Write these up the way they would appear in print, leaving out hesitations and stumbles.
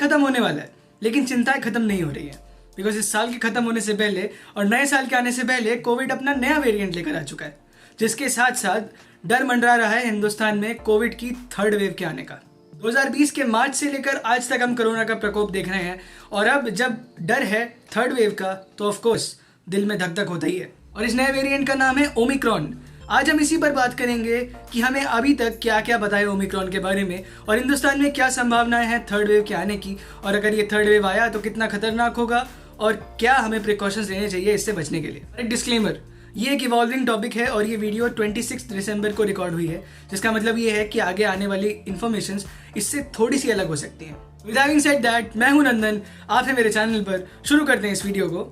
खत्म होने वाला है, लेकिन चिंताएं खत्म नहीं हो रही है, बिकॉज इस साल के खत्म होने से पहले और नए साल के आने से पहले कोविड अपना नया वेरिएंट लेकर आ चुका है, जिसके साथ साथ डर मंडरा रहा है हिंदुस्तान में कोविड की थर्ड वेव के आने का। 2020 के मार्च से लेकर आज तक हम कोरोना का प्रकोप देख रहे हैं, और अब जब डर है थर्ड वेव का तो ऑफ कोर्स दिल में धक धक होता ही है। और इस नए वेरिएंट का नाम है ओमिक्रॉन। आज हम इसी पर बात करेंगे कि हमें अभी तक क्या क्या पता है ओमिक्रॉन के बारे में, और हिंदुस्तान में क्या संभावनाएं हैं थर्ड वेव के आने की, और अगर ये थर्ड वेव आया तो कितना खतरनाक होगा और क्या हमें प्रिकॉशंस लेने चाहिए इससे बचने के लिए। एक डिस्क्लेमर, ये एक इवॉल्विंग टॉपिक है और ये वीडियो 26 दिसंबर को रिकॉर्ड हुई है, जिसका मतलब ये है कि आगे आने वाली इन्फॉर्मेशन इससे थोड़ी सी अलग हो सकती हैं। विद हैविंग सेड दैट, मैं हूं नंदन, आप हैं मेरे चैनल पर। शुरू करते हैं इस वीडियो को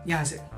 यहाँ से।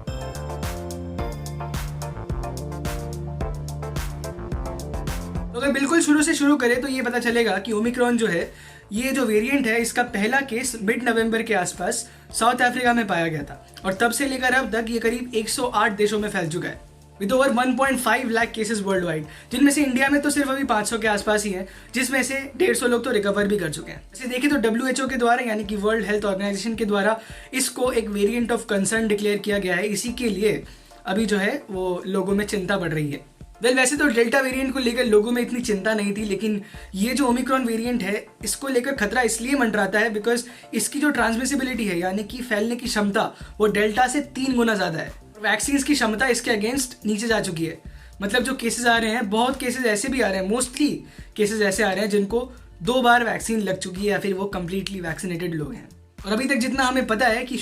तो अगर बिल्कुल शुरू से शुरू करें तो ये पता चलेगा कि ओमिक्रॉन जो है, ये जो वेरिएंट है, इसका पहला केस मिड नवंबर के आसपास साउथ अफ्रीका में पाया गया था, और तब से लेकर अब तक ये करीब 108 देशों में फैल चुका है, with over 1.5 lakh cases world wide, जिनमें से इंडिया में तो सिर्फ अभी 500 के आसपास ही हैं, जिसमें से 150 लोग तो रिकवर भी कर चुके हैं। ऐसे देखें तो WHO के द्वारा, यानी कि वर्ल्ड हेल्थ ऑर्गेनाइजेशन के द्वारा, इसको एक वेरिएंट ऑफ कंसर्न डिक्लेयर किया गया है। इसी के लिए अभी जो है वो लोगों में चिंता बढ़ रही है। वैसे तो डेल्टा वेरिएंट को लेकर लोगों में इतनी चिंता नहीं थी, लेकिन ये जो ओमिक्रॉन वेरिएंट है, इसको लेकर खतरा इसलिए मंडराता है बिकॉज इसकी जो ट्रांसमिसिबिलिटी है, यानी कि फैलने की क्षमता, वो डेल्टा से 3 गुना ज़्यादा है। वैक्सीन की क्षमता इसके अगेंस्ट नीचे जा चुकी है। मतलब जो केसेस आ रहे हैं, बहुत केसेस ऐसे भी आ रहे हैं, मोस्टली केसेस ऐसे आ रहे हैं जिनको 2 बार वैक्सीन लग चुकी है या फिर वो कम्प्लीटली वैक्सीनेटेड लोग हैं। और अभी तक जितना हमें पता है कि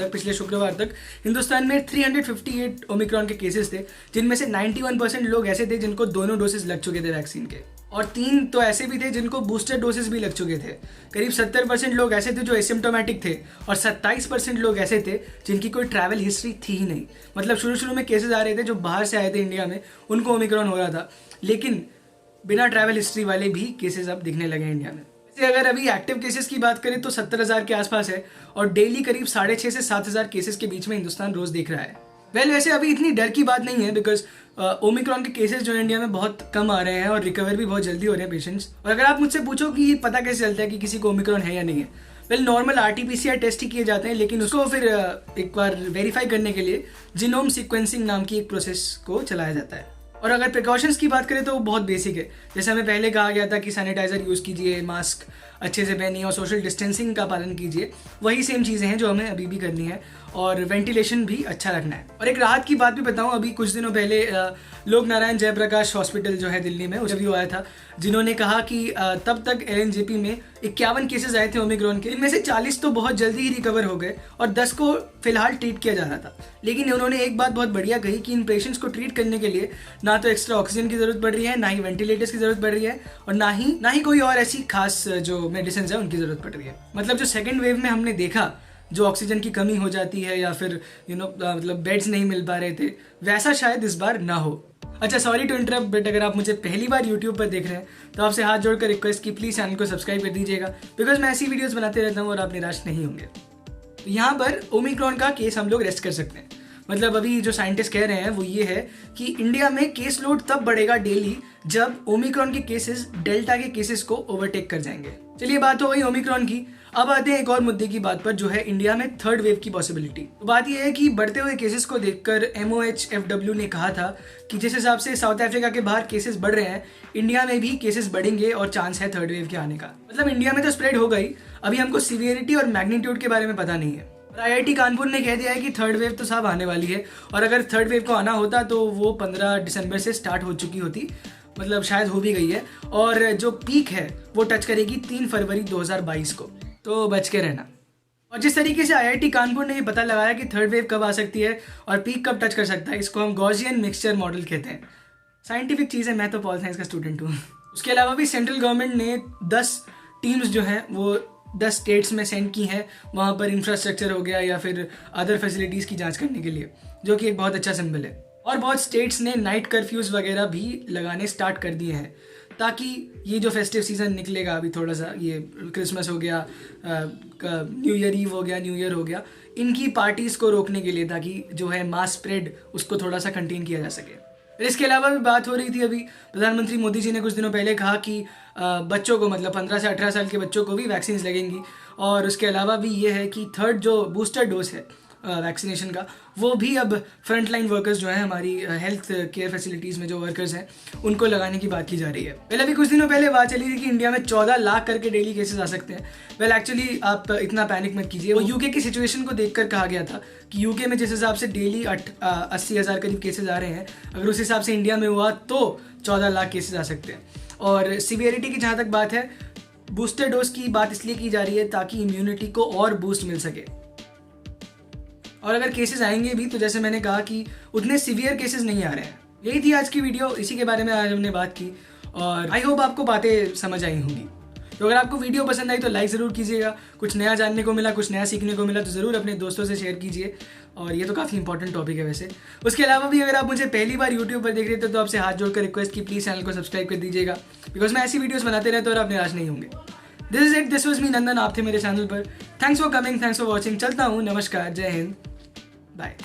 पिछले शुक्रवार तक हिंदुस्तान में 358 ओमिक्रॉन के केसेस थे, जिनमें से 91% लोग ऐसे थे जिनको दोनों डोसेस लग चुके थे वैक्सीन के, और 3 तो ऐसे भी थे जिनको बूस्टर डोसेस भी लग चुके थे। करीब 70% लोग ऐसे थे जो एसिम्प्टोमेटिक थे, और 27% लोग ऐसे थे जिनकी कोई ट्रैवल हिस्ट्री थी ही नहीं। मतलब शुरू में केसेस आ रहे थे जो बाहर से आए थे इंडिया में, उनको ओमिक्रॉन हो रहा था, लेकिन बिना ट्रैवल हिस्ट्री वाले भी केसेस अब दिखने लगे इंडिया में। अगर अभी एक्टिव केसेस की बात करें तो 70,000 के आसपास है, और डेली करीब 6,500 से 7,000 केसेस के बीच में हिंदुस्तान रोज देख रहा है। वैसे अभी इतनी डर की बात नहीं है, बिकॉज ओमिक्रॉन के केसेस जो इंडिया में बहुत कम आ रहे हैं और रिकवर भी बहुत जल्दी हो रहे हैं पेशेंट्स। और अगर आप मुझसे पूछो कि पता कैसे चलता है कि किसी को ओमिक्रॉन है या नहीं है, नॉर्मल RT-PCR टेस्ट ही किए जाते हैं, लेकिन उसको फिर एक बार वेरीफाई करने के लिए जीनोम सीक्वेंसिंग नाम की एक प्रोसेस को चलाया जाता है। और अगर प्रिकॉशंस की बात करें तो वो बहुत बेसिक है। जैसे हमें पहले कहा गया था कि सैनिटाइजर यूज़ कीजिए, मास्क अच्छे से पहनिए और सोशल डिस्टेंसिंग का पालन कीजिए, वही सेम चीज़ें हैं जो हमें अभी भी करनी है, और वेंटिलेशन भी अच्छा रखना है। और एक राहत की बात भी बताऊं, अभी कुछ दिनों पहले लोक नारायण जयप्रकाश हॉस्पिटल जो है दिल्ली में, उस भी आया था, जिन्होंने कहा कि तब तक LNJP में 51 केसेस आए थे ओमिक्रॉन के, इनमें से 40 तो बहुत जल्दी ही रिकवर हो गए और 10 को फिलहाल ट्रीट किया जा रहा था। लेकिन उन्होंने एक बात बहुत बढ़िया कही कि इन पेशेंट्स को ट्रीट करने के लिए ना तो एक्स्ट्रा ऑक्सीजन की जरूरत पड़ रही है, ना ही वेंटिलेटर्स की जरूरत पड़ रही है, और ना ही कोई और ऐसी खास जो मेडिसिन है उनकी जरूरत पड़ रही है। मतलब जो सेकेंड वेव में हमने देखा, जो ऑक्सीजन की कमी हो जाती है या फिर मतलब बेड्स नहीं मिल पा रहे थे, वैसा शायद इस बार ना हो। अच्छा, सॉरी टू इंटरप्ट, बट अगर आप मुझे पहली बार यूट्यूब पर देख रहे हैं तो आपसे हाथ जोड़कर रिक्वेस्ट कि प्लीज़ चैनल को सब्सक्राइब कर दीजिएगा, बिकॉज मैं ऐसी वीडियोस बनाते रहता हूँ और आप निराश नहीं होंगे। तो यहाँ पर ओमिक्रॉन का केस हम लोग रेस्ट कर सकते हैं। मतलब अभी जो साइंटिस्ट कह रहे हैं वो ये है कि इंडिया में केस लोड तब बढ़ेगा डेली जब ओमिक्रॉन के केसेस डेल्टा के केसेस को ओवरटेक कर जाएंगे। चलिए, बात हो गई ओमिक्रॉन की। अब आते हैं एक और मुद्दे की बात पर, जो है इंडिया में थर्ड वेव की पॉसिबिलिटी। तो बात यह है कि बढ़ते हुए केसेस को देखकर MOHFW ने कहा था कि जिस हिसाब से साउथ अफ्रीका के बाहर केसेस बढ़ रहे हैं, इंडिया में भी केसेस बढ़ेंगे और चांस है थर्ड वेव के आने का। मतलब इंडिया में तो स्प्रेड हो गई, अभी हमको सीवियरिटी और मैग्नीट्यूड के बारे में पता नहीं है। IIT कानपुर ने कह दिया है कि थर्ड वेव तो साहब आने वाली है, और अगर थर्ड वेव को आना होता तो वो 15 दिसंबर से स्टार्ट हो चुकी होती, मतलब शायद हो भी गई है, और जो पीक है वो टच करेगी 3 फरवरी 2022 को, तो बच के रहना। और जिस तरीके से IIT कानपुर ने ये पता लगाया कि थर्ड वेव कब आ सकती है और पीक कब टच कर सकता है, इसको हम गॉसियन मिक्सचर मॉडल कहते हैं। साइंटिफिक चीज़ है, मैं तो पॉल साइंस का स्टूडेंट हूँ। उसके अलावा भी सेंट्रल गवर्नमेंट ने 10 टीम्स जो हैं वो 10 स्टेट्स में सेंड की हैं, वहाँ पर इंफ्रास्ट्रक्चर हो गया या फिर अदर फैसिलिटीज़ की जांच करने के लिए, जो कि एक बहुत अच्छा सिंबल है। और बहुत स्टेट्स ने नाइट कर्फ्यूज़ वगैरह भी लगाने स्टार्ट कर दिए हैं, ताकि ये जो फेस्टिव सीज़न निकलेगा, अभी थोड़ा सा ये क्रिसमस हो गया, न्यू ईयर ईव हो गया, न्यू ईयर हो गया, इनकी पार्टीज़ को रोकने के लिए, ताकि जो है मास स्प्रेड उसको थोड़ा सा कंटेन किया जा सके। इसके अलावा भी बात हो रही थी, अभी प्रधानमंत्री मोदी जी ने कुछ दिनों पहले कहा कि बच्चों को, मतलब 15 से 18 साल के बच्चों को भी वैक्सीन लगेंगी, और उसके अलावा भी ये है कि थर्ड जो बूस्टर डोज है वैक्सीनेशन का, वो भी अब फ्रंट लाइन वर्कर्स जो हैं, हमारी हेल्थ केयर फैसिलिटीज़ में जो वर्कर्स हैं, उनको लगाने की बात की जा रही है। पहले अभी कुछ दिनों पहले बात चली थी कि इंडिया में 14 लाख करके डेली केसेस आ सकते हैं। वेल एक्चुअली आप इतना पैनिक मत कीजिए, वो यूके की सिचुएशन को देखकर कहा गया था कि यूके में जिस हिसाब से डेली 80,000 करीब केसेज आ रहे हैं, अगर उस हिसाब से इंडिया में हुआ तो 14 लाख केसेज आ सकते हैं। और सीवियरिटी की जहाँ तक बात है, बूस्टर डोज की बात इसलिए की जा रही है ताकि इम्यूनिटी को और बूस्ट मिल सके। और अगर केसेस आएंगे भी तो जैसे मैंने कहा कि उतने सीवियर केसेस नहीं आ रहे हैं। यही थी आज की वीडियो, इसी के बारे में आज हमने बात की और आई होप आपको बातें समझ आई होंगी। तो अगर आपको वीडियो पसंद आई तो लाइक ज़रूर कीजिएगा। कुछ नया जानने को मिला, कुछ नया सीखने को मिला तो ज़रूर अपने दोस्तों से शेयर कीजिए। और ये तो काफ़ी इंपॉर्टेंट टॉपिक है वैसे। उसके अलावा भी अगर आप मुझे पहली बार यूट्यूब पर देख रहे थे तो आपसे हाथ जोड़कर रिक्वेस्ट की प्लीज़ चैनल को सब्सक्राइब कर दीजिएगा, बिकॉज मैं ऐसी वीडियोज़ बनाते रहता हूँ और आप निराश नहीं होंगे। This is it, this was me Nandan, आप थे मेरे चैनल पर। Thanks for coming, thanks for watching. चलता हूँ, नमस्कार, जय हिंद, बाय।